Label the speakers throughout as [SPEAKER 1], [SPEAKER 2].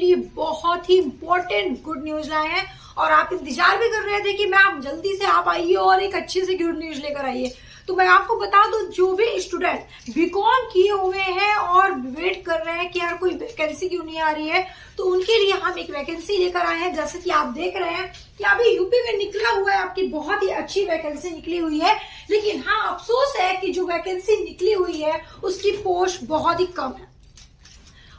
[SPEAKER 1] लिए बहुत ही important good news लाए हैं और आप इंतजार भी कर रहे थे कि मैम जल्दी से आप आइए और एक अच्छी सी गुड न्यूज लेकर आइए। तो मैं आपको बता दूं, जो भी स्टूडेंट बीकॉम किए हुए हैं और वेट कर रहे हैं कि यार कोई वैकेंसी क्यों नहीं आ रही है, तो उनके लिए हम एक वैकेंसी लेकर आए हैं। जैसे कि आप देख रहे हैं कि अभी यूपी में निकला हुआ है, आपकी बहुत ही अच्छी वैकेंसी निकली हुई है। लेकिन हाँ, अफसोस है कि जो वैकेंसी निकली हुई है उसकी पोस्ट बहुत ही कम है।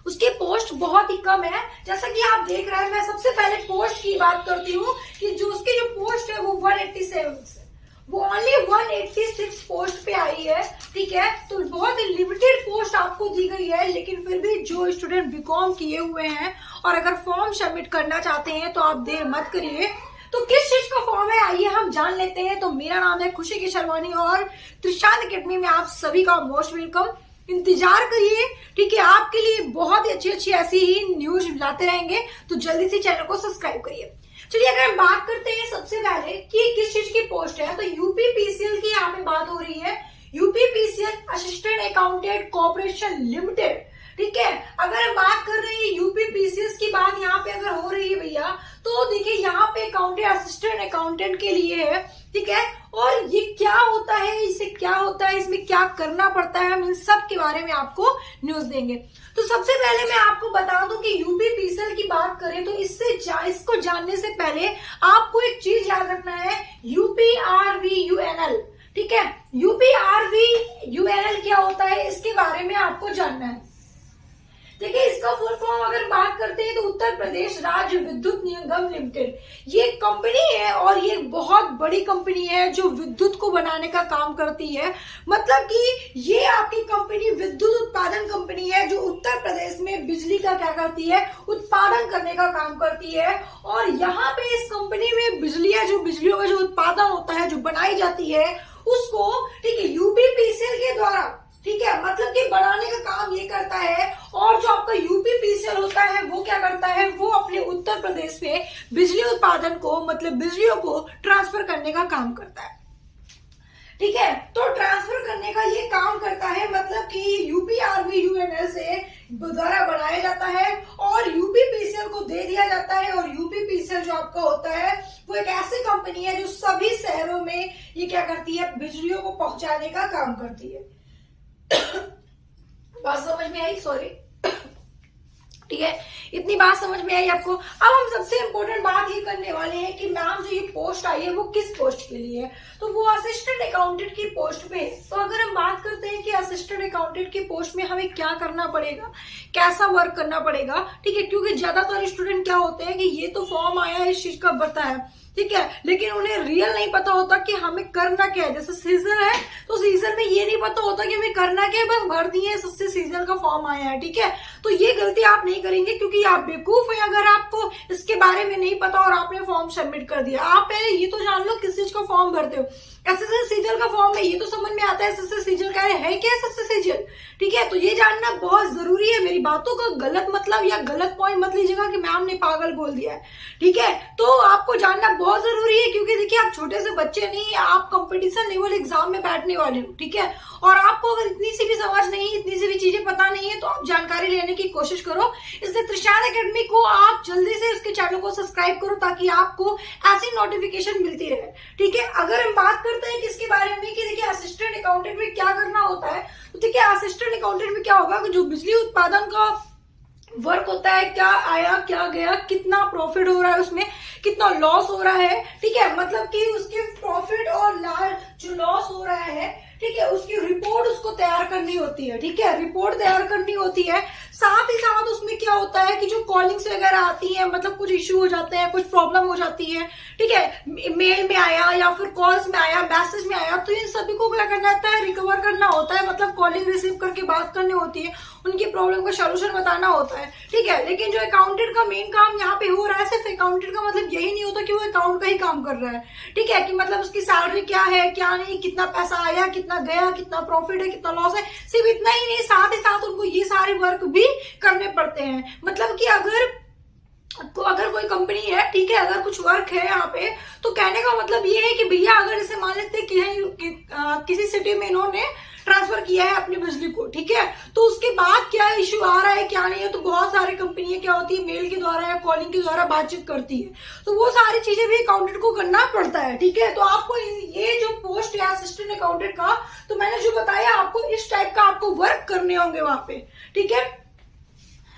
[SPEAKER 1] उसकी पोस्ट बहुत ही कम है। जैसा कि आप देख रहे हैं, मैं सबसे पहले पोस्ट की बात करती हूँ कि जो उसकी जो पोस्ट है वो 187 से वो ओनली 186 पोस्ट पे आई है। ठीक है, तो बहुत लिमिटेड पोस्ट आपको दी गई है। लेकिन फिर भी जो स्टूडेंट बीकॉम किए हुए हैं और अगर फॉर्म सबमिट करना चाहते हैं तो आप देर मत करिए। तो किस चीज का फॉर्म है, आइए हम जान लेते हैं। तो मेरा नाम है खुशी केशरवानी और त्रिशांत अकेडमी में आप सभी का मोस्ट वेलकम। इंतजार करिए, ठीक है, आपके लिए बहुत ही अच्छी ऐसी ही न्यूज लाते रहेंगे। तो जल्दी से चैनल को सब्सक्राइब करिए। चलिए, अगर हम बात करते हैं सबसे पहले कि किस चीज की पोस्ट है, तो यूपीपीसीएल की यहाँ पे बात हो रही है। UPPCL assistant accountant corporation limited. ठीक है, अगर हम बात कर रहे हैं यूपीपीसीएल की बात यहाँ पे अगर हो रही है भैया, तो देखिए यहाँ पे अकाउंटेंट असिस्टेंट अकाउंटेंट के लिए है। ठीक है, और ये क्या होता है, इससे क्या होता है, इसमें क्या करना पड़ता है, हम इन सब के बारे में आपको न्यूज देंगे। तो सबसे पहले मैं आपको बता दूं कि यूपीपीसीएल की बात करें तो इसको जानने से पहले आपको एक चीज याद रखना है, यूपीआरवीयूएनएल। ठीक है, यूपीआरवीयूएनएल क्या होता है इसके बारे में आपको जानना है। देखिए, इसका फुल फॉर्म अगर बात करते हैं तो उत्तर प्रदेश राज्य विद्युत निगम लिमिटेड ये कंपनी है और ये बहुत बड़ी कंपनी है जो विद्युत को बनाने का काम करती है। मतलब कि ये आपकी कंपनी विद्युत उत्पादन कंपनी है जो उत्तर प्रदेश में बिजली का क्या करती है, उत्पादन करने का काम करती है। और यहाँ पे इस कंपनी में बिजलियों का जो उत्पादन होता है, जो बनाई जाती है उसको, ठीक है, यूपीपीसीएल के द्वारा, ठीक है, मतलब कि बढ़ाने का काम ये करता है। और जो आपका यूपीपीसीएल होता है वो क्या करता है, वो अपने उत्तर प्रदेश में बिजली उत्पादन को, मतलब बिजलियों को ट्रांसफर करने का काम करता है। ठीक है, तो ट्रांसफर करने का ये काम करता है, मतलब कि यूपीआरवीयूएनएल से द्वारा बनाया जाता है और यूपीपीसीएल को दे दिया जाता है। और यूपीपीसीएल जो आपका होता है वो एक ऐसी कंपनी है जो सभी शहरों में ये क्या करती है, बिजलियों को पहुंचाने का काम करती है। बात समझ में आई? सॉरी। ठीक है, इतनी बात समझ में आई आपको। अब हम सबसे इम्पोर्टेंट बात ये करने वाले हैं कि मैम जो ये पोस्ट आई है वो किस पोस्ट के लिए है, तो वो असिस्टेंट अकाउंटेंट की पोस्ट पे है। तो अगर हम बात करते हैं कि असिस्टेंट अकाउंटेंट की पोस्ट में हमें क्या करना पड़ेगा, कैसा वर्क करना पड़ेगा, ठीक है, क्योंकि ज्यादातर स्टूडेंट क्या होते हैं कि ये तो फॉर्म आया है, इस चीज का पता है, ठीक है, लेकिन उन्हें रियल नहीं पता होता कि हमें करना क्या है। जैसे सीजन है तो सीजन में ये नहीं पता होता कि हमें करना क्या है, बस भर दिए सबसे सीजन का फॉर्म आया है। ठीक है, तो ये गलती आप नहीं करेंगे क्योंकि आप बेवकूफ हैं अगर आपको इसके बारे में नहीं पता और आपने फॉर्म सबमिट कर दिया। आप पहले ये तो जान लो किस चीज का फॉर्म भरते हो। एसएससी सीजन का फॉर्म है, ये तो समझ में आता है एसएससी सीजन का है क्या एसएससी सीजन। ठीक है, तो ये जानना बहुत जरूरी है। मेरी बातों का गलत मतलब या गलत पॉइंट मत लीजिएगा कि मैम ने पागल बोल दिया है। ठीक है, तो आपको जानना बहुत जरूरी है क्योंकि देखिए आप छोटे से बच्चे नहीं, आप कंपटीशन लेवल एग्जाम में बैठने वाले हो। ठीक है, और आपको अगर इतनी सी भी समझ नहीं, इतनी सी भी चीजें पता नहीं है तो आप जानकारी लेने की कोशिश करो। इसलिए त्रिशांत अकेडमी को आप जल्दी से उसके चैनल को सब्सक्राइब करो ताकि आपको ऐसी नोटिफिकेशन मिलती रहे। ठीक है, अगर हम बात करते हैं किसके बारे में कि देखिए असिस्टेंट अकाउंटेंट में क्या करना होता है, तो देखिए असिस्टेंट अकाउंटेंट में क्या होगा कि जो बिजली उत्पादन का वर्क होता है, क्या आया क्या गया, कितना प्रॉफिट हो रहा है, उसमें कितना लॉस हो रहा है, ठीक है, मतलब कि उसके प्रॉफिट और जो लॉस हो रहा है, ठीक है, उसकी रिपोर्ट उसको तैयार करनी होती है। ठीक है, रिपोर्ट तैयार करनी होती है। साथ ही साथ उसमें क्या होता है कि जो कॉलिंग्स वगैरह आती हैं, मतलब कुछ इश्यू हो जाते हैं, कुछ प्रॉब्लम हो जाती है, ठीक है, मेल में आया या फिर कॉल्स में आया, मैसेज में आया, तो इन सभी को क्या करना होता है, रिकवर करना होता है। मतलब कॉलिंग रिसीव करके बात करनी होती है, उनकी प्रॉब्लम का सोल्यूशन बताना होता है। ठीक है, लेकिन जो अकाउंटेंट का मेन काम यहाँ पे हो रहा है, सिर्फ अकाउंटेंट का मतलब यही नहीं होता कि वो अकाउंट का ही काम कर रहा है। ठीक है, कि मतलब उसकी सैलरी क्या है, क्या नहीं, कितना पैसा आया, कितना गया, कितना प्रॉफिट है, कितना लॉस है, सिर्फ इतना ही नहीं, साथ ही साथ उनको ये सारे वर्क भी करने पड़ते हैं। मतलब कि अगर कोई कंपनी है, ठीक है, अगर कुछ वर्क है यहाँ पे, तो कहने का मतलब ये है कि भैया अगर इसे मान लेते कि किसी सिटी में इन्होंने, ट्रांसफर किया है अपनी बिजली को, ठीक है। तो उसके बाद क्या इश्यू आ रहा है क्या नहीं है, तो बहुत सारी कंपनियां क्या होती है मेल के द्वारा या कॉलिंग के द्वारा बातचीत करती है, तो वो सारी चीजें भी अकाउंटेंट को करना पड़ता है, ठीक है। तो आपको ये जो पोस्ट है असिस्टेंट अकाउंटेंट का, तो मैंने जो बताया आपको इस टाइप का आपको वर्क करने होंगे वहां पे, ठीक है।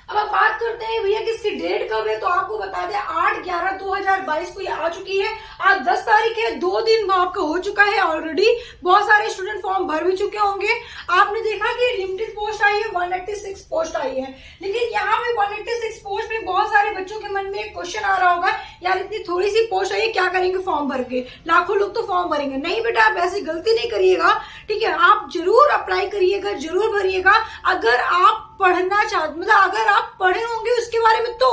[SPEAKER 1] अब आप बात करते हैं भैया कि इसकी डेट कब है, तो आपको बता दें 8/11/2022 को ये आ चुकी है। आज 10 तारीख है, 2 दिन आपका हो चुका है ऑलरेडी। बहुत सारे स्टूडेंट फॉर्म भर भी चुके होंगे। आपने देखा कि लिमिटेड पोस्ट आई है, 186 पोस्ट आई है, लेकिन यहाँ पे 186 पोस्ट में बहुत सारे बच्चों के मन में एक क्वेश्चन आ रहा होगा, यार इतनी थोड़ी सी पोस्ट आई है, क्या करेंगे फॉर्म भर के, लाखों लोग तो फॉर्म भरेंगे। नहीं बेटा, आप ऐसी गलती नहीं करिएगा, ठीक है। आप जरूर अप्लाई करिएगा, जरूर भरिएगा। अगर आप पढ़ना चाहते, मतलब अगर आप पढ़े होंगे उसके बारे में, तो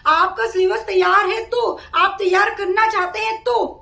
[SPEAKER 1] आपका सिलेबस तैयार है, तो आप तैयार करना चाहते हैं, तो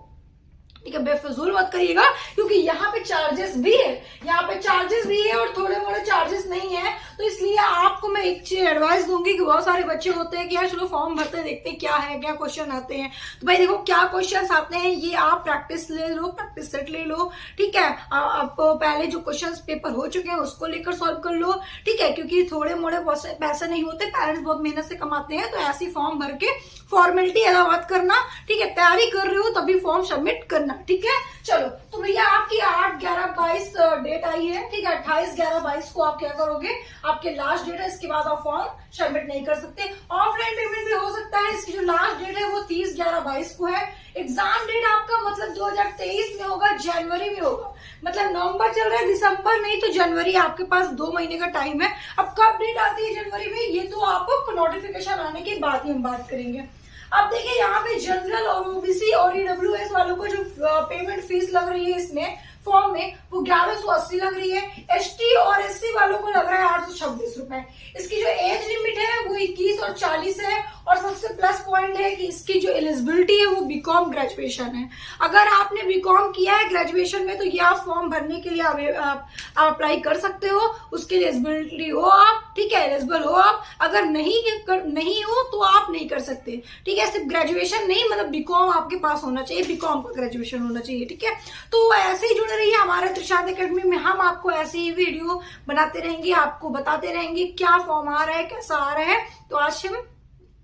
[SPEAKER 1] ठीक है, बेफजूल मत करिएगा, क्योंकि यहाँ पे चार्जेस भी है, यहाँ पे चार्जेस भी है और थोड़े मोड़े चार्जेस नहीं है। तो इसलिए आपको मैं एक चीज एडवाइस दूंगी कि बहुत सारे बच्चे होते हैं कि यार चलो फॉर्म भरते हैं, देखते हैं क्या है, क्या क्वेश्चन आते हैं। तो भाई देखो क्या क्वेश्चन आते हैं, ये आप प्रैक्टिस ले लो, प्रैक्टिस सेट ले लो, ठीक है। आपको पहले जो क्वेश्चन पेपर हो चुके हैं उसको लेकर सॉल्व कर लो, ठीक है, क्योंकि थोड़े मोड़े पैसे नहीं होते, पेरेंट्स बहुत मेहनत से कमाते हैं। तो ऐसी फॉर्म भर के फॉर्मेलिटी अदा मत करना, ठीक है। तैयारी कर रहे हो तभी फॉर्म सबमिट करना, ठीक है। चलो, तो भैया आपकी 8/11/22 डेट आई है, ठीक है। 28/11/22 को आप क्या करोगे, आपके लास्ट डेट है, इसके बाद आप फॉर्म सबमिट नहीं कर सकते। ऑफलाइन पेमेंट भी हो सकता है, इसकी जो लास्ट डेट है वो 30/11/22 को है। एग्जाम डेट आपका मतलब 2023 में होगा, जनवरी में होगा, मतलब नवंबर चल रहा है, दिसंबर नहीं तो जनवरी, आपके पास 2 महीने का टाइम है। अब कब डेट आती है जनवरी में, ये तो आपको नोटिफिकेशन आने के बाद ही हम बात करेंगे। अब देखिए यहाँ पे जनरल और ओबीसी और ईडब्ल्यूएस वालों को जो पेमेंट फीस लग रही है इसमें फॉर्म में, वो 1180 लग रही है। एसटी और एससी वालों को लग रहा है 826 रुपए। इसकी जो एज लिमिट है वो 21 और 40 है, और सबसे प्लस पॉइंट है कि इसकी जो एलिजिबिलिटी है वो बीकॉम ग्रेजुएशन है। अगर आपने बीकॉम किया है ग्रेजुएशन में, तो ये आप फॉर्म भरने के लिए आप अप्लाई कर सकते हो, उसके लिए एलिजिबिलिटी हो आप, ठीक है, एलिजिबल हो आप। अगर नहीं हो तो आप नहीं कर सकते, ठीक है। सिर्फ ग्रेजुएशन नहीं, मतलब बीकॉम आपके पास होना चाहिए, बीकॉम का ग्रेजुएशन होना चाहिए, ठीक है। तो ऐसे ही जुड़े रहिए हमारे त्रिशांत एकेडमी में, हम आपको ऐसे ही वीडियो बनाते रहेंगे, आपको बताते रहेंगे क्या फॉर्म आ रहा है, कैसा आ रहा है। तो आज हम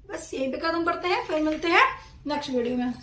[SPEAKER 1] बस यही पे खत्म करते हैं, फिर मिलते हैं नेक्स्ट वीडियो में।